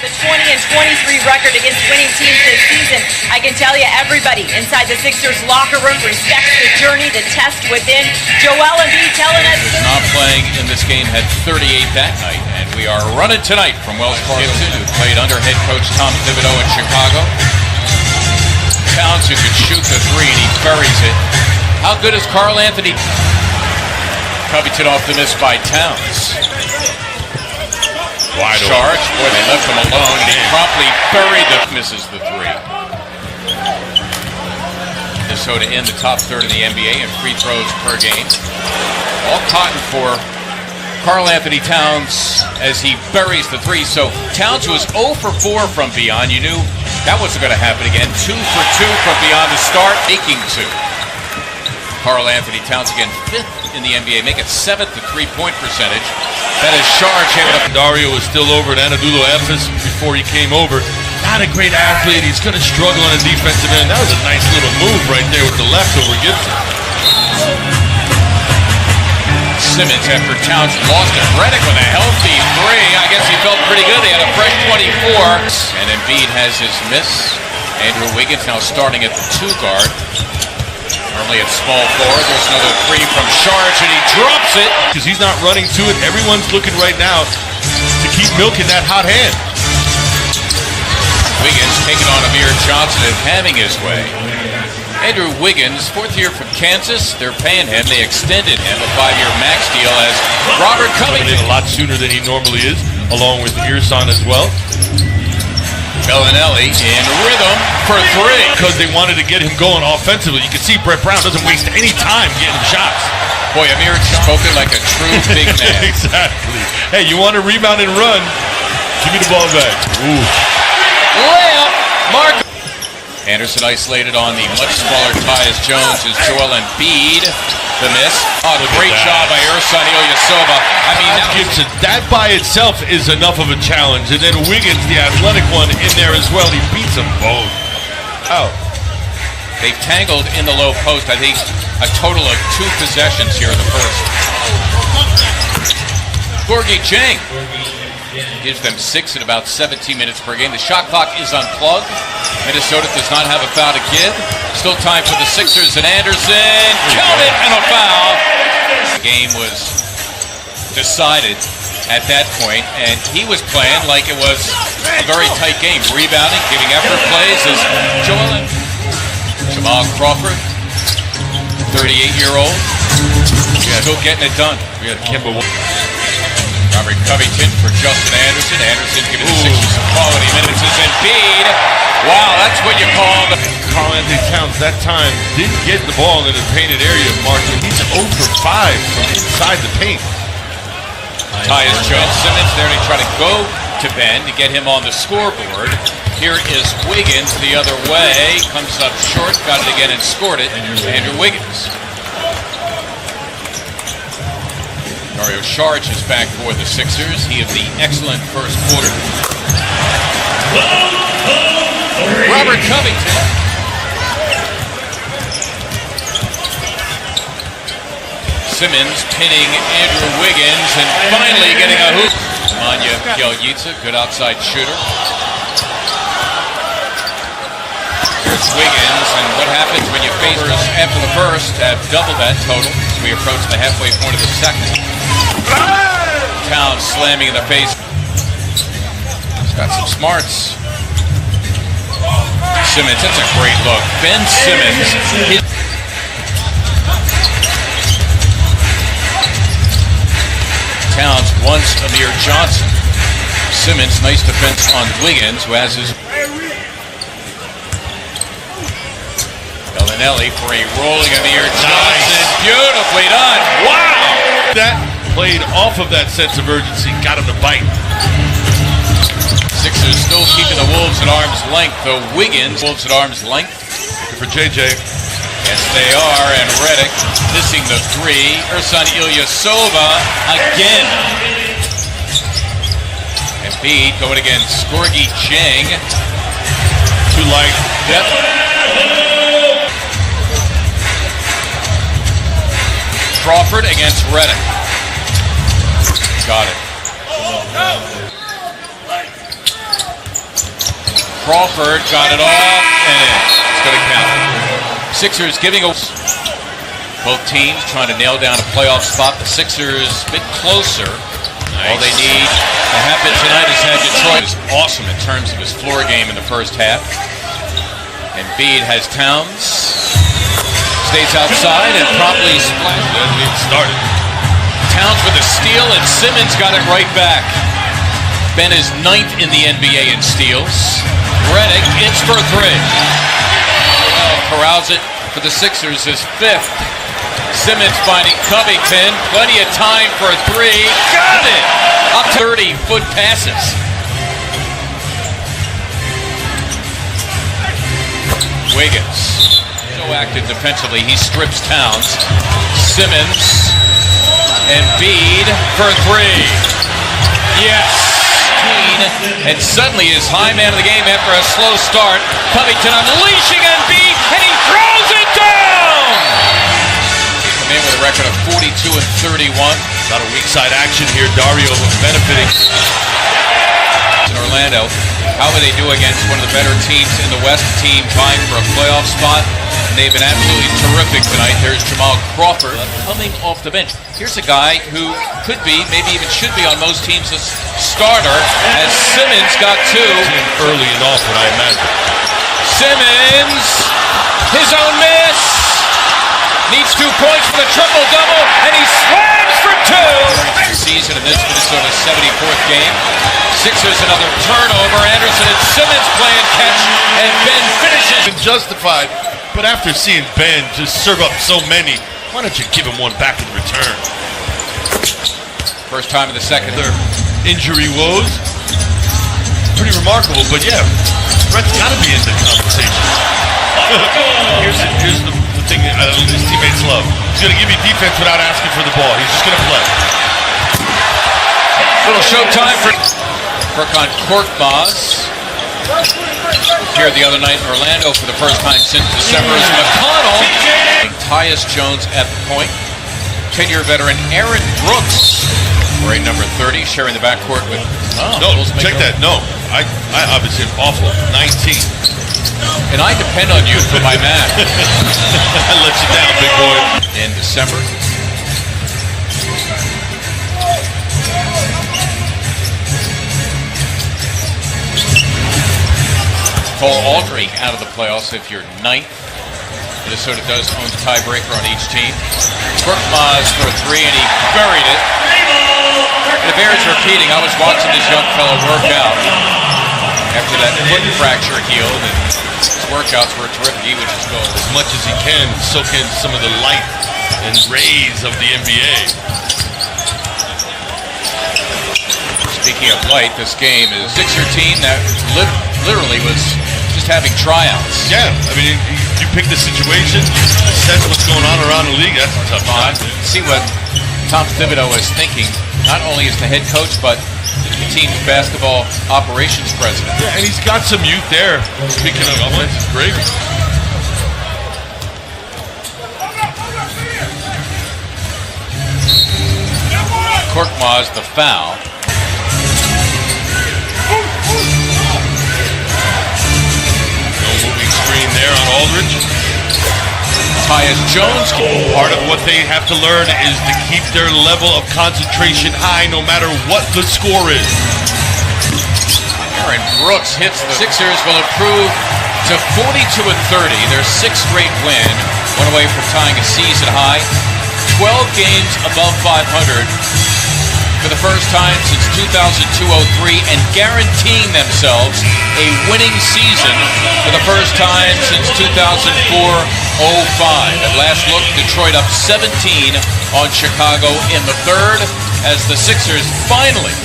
the 20-23 record against winning teams this season. I can tell you, everybody inside the Sixers locker room respects the journey, the test within. Joel Embiid telling us not playing in this game, had 38 that night, and we are running tonight from Wells Fargo. Gibson, who played under head coach Tom Thibodeau in Chicago. Towns, who could shoot the three, and he buries it. How good is Karl Anthony? Covington off the miss by Towns. Wide charge. Boy, they left him alone, and he promptly buried the misses the three. Minnesota in the top third in the NBA in free throws per game. All cotton for Karl Anthony Towns as he buries the three. So Towns was 0 for 4 from beyond. You knew that wasn't going to happen again. 2 for 2 from beyond to start, making 2. Karl Anthony Towns again 5th in the NBA, make it 7th at three-point percentage. That is Sharge having a... Dario was still over at Anadolu Efes before he came over. Not a great athlete. He's going to struggle on the defensive end. That was a nice little move right there with the left over Gibson. Simmons, after Towns lost it. Redick with a healthy three. I guess he felt pretty good. They had a fresh 24. And Embiid has his miss. Andrew Wiggins now starting at the 2 guard. Normally at small forward. There's another three from Sharge, and he drops it. Because he's not running to it. Everyone's looking right now to keep milking that hot hand. Wiggins taking on Amir Johnson and having his way. Andrew Wiggins, 4th year from Kansas. They're paying him. They extended him a 5-year max deal as Robert Covington. A lot sooner than he normally is, along with Irsan as well. Bellinelli in rhythm for 3. Because they wanted to get him going offensively. You can see Brett Brown doesn't waste any time getting shots. Boy, Amir spoken like a true big man. Exactly. Hey, you want to rebound and run? Give me the ball back. Ooh. Layup, Mark. Anderson isolated on the much smaller Tyus Jones as Joel Embiid. The miss. Oh, great job by Ersan Ilyasova. I mean, Gibson, that by itself is enough of a challenge. And then Wiggins, the athletic one, in there as well. He beats them both. Oh. They've tangled in the low post. I think a total of 2 possessions here in the first. Gorgie Chang gives them 6 in about 17 minutes per game. The shot clock is unplugged. Minnesota does not have a foul to give. Still time for the Sixers, and Anderson counted and a foul. The game was decided at that point, and he was playing like it was a very tight game. Rebounding, giving effort plays as Jamal Crawford, 38-year-old, still getting it done. We got Kimba. Robert Covington for Justin Anderson. Anderson giving the Sixers some quality minutes as Embiid. Wow, that's what you call the... Karl Anthony Towns that time didn't get the ball in the painted area, Martin. He's 0 for 5 from inside the paint. Tyus Jones, Simmons there to try to go to Ben to get him on the scoreboard. Here is Wiggins the other way. Comes up short, got it again and scored it. Andrew Wiggins. Dario Saric is back for the Sixers. He had the excellent first quarter. Robert Covington. Simmons pinning Andrew Wiggins and finally getting a hoop. Manya Bjelica, good outside shooter. Here's Wiggins, and what happens when you face after the first have doubled that total as we approach the halfway point of the second. Towns slamming in the face. He's got some smarts. Simmons, that's a great look. Ben Simmons. Towns wants Amir Johnson. Simmons, nice defense on Wiggins, who has his... Bellinelli for a rolling Amir Johnson. Nice. Beautifully done. Wow! That played off of that sense of urgency, got him to bite. Sixers still keeping the Wolves at arm's length, though Wiggins, Wolves at arm's length. Looking for JJ. Yes, they are, and Redick missing the 3. Ersan Ilyasova again. Embiid going against Gorgie Chang. Too light. Yep. Crawford against Redick. Got it. Crawford got it off and in. It's going to count. Sixers giving both teams trying to nail down a playoff spot. The Sixers a bit closer. Nice. All they need to happen tonight is have Detroit is awesome in terms of his floor game in the first half. Embiid has Towns. Stays outside and promptly splashes. Doesn't even start it. Towns with a steal and Simmons got it right back. Ben is 9th in the NBA in steals. Redick hits for 3. Corrals it for the Sixers is 5th. Simmons finding Covington. Plenty of time for a 3. Got it! Up to 30-foot passes. Wiggins. So active defensively. He strips Towns. Simmons. Embiid for 3. Yes! And suddenly is high man of the game after a slow start. Covington unleashing Embiid, and he throws it down! Come in with a record of 42 and 31. A lot of weak side action here. Dario benefiting. In Orlando, how would they do against one of the better teams in the West, team vying for a playoff spot? And they've been absolutely terrific tonight. There's Jamal Crawford coming off the bench. Here's a guy who could be, maybe even should be on most teams a starter, as Simmons got 2. Early and often, I imagine. Simmons, his own miss. Needs 2 points for the triple-double, and he slams for 2. Season in this Minnesota 74th game. Sixers another turnover. Anderson and Simmons playing catch, and Ben finishes. Justified, but after seeing Ben just serve up so many, why don't you give him one back in return? First time in the second. Their injury woes, pretty remarkable, but yeah, Brett's got to be in the conversation. here's the thing that his teammates love. He's going to give you defense without asking for the ball. He's just going to play. Little showtime for Furkan Korkmaz. Here the other night in Orlando for the first time since December is McConnell. Tyus Jones at the point. 10-year veteran Aaron Brooks, wearing number 30, sharing the backcourt with. Check that. No, I obviously am awful. 19. And I depend on you for my math. I let you down, big boy. In December. Cole Aldrich out of the playoffs if you're 9th. Minnesota does own the tiebreaker on each team. Korkmaz for 3, and he buried it. And it bears repeating. I was watching this young fellow work out after that foot fracture healed, and his workouts were terrific. He would just go as much as he can, soak in some of the light and rays of the NBA. Speaking of light, this game is a Sixer team that literally was just having tryouts. Yeah, I mean, you pick the situation, assess what's going on around the league. That's a tough time. See what Tom Thibodeau is thinking, not only as the head coach, but the team's basketball operations president. Yeah, and he's got some youth there. Speaking of offensive gravy. Korkmaz the foul. Moving screen there on Aldridge. Tyus Jones. Part of what they have to learn is to keep their level of concentration high no matter what the score is. Aaron Brooks hits the Sixers will improve to 42 and 30. Their 6th straight win. One away from tying a season high. 12 games above 500 for the first time since 2002-03 and guaranteeing themselves a winning season for the first time since 2004-05. At last look, Detroit up 17 on Chicago in the third as the Sixers finally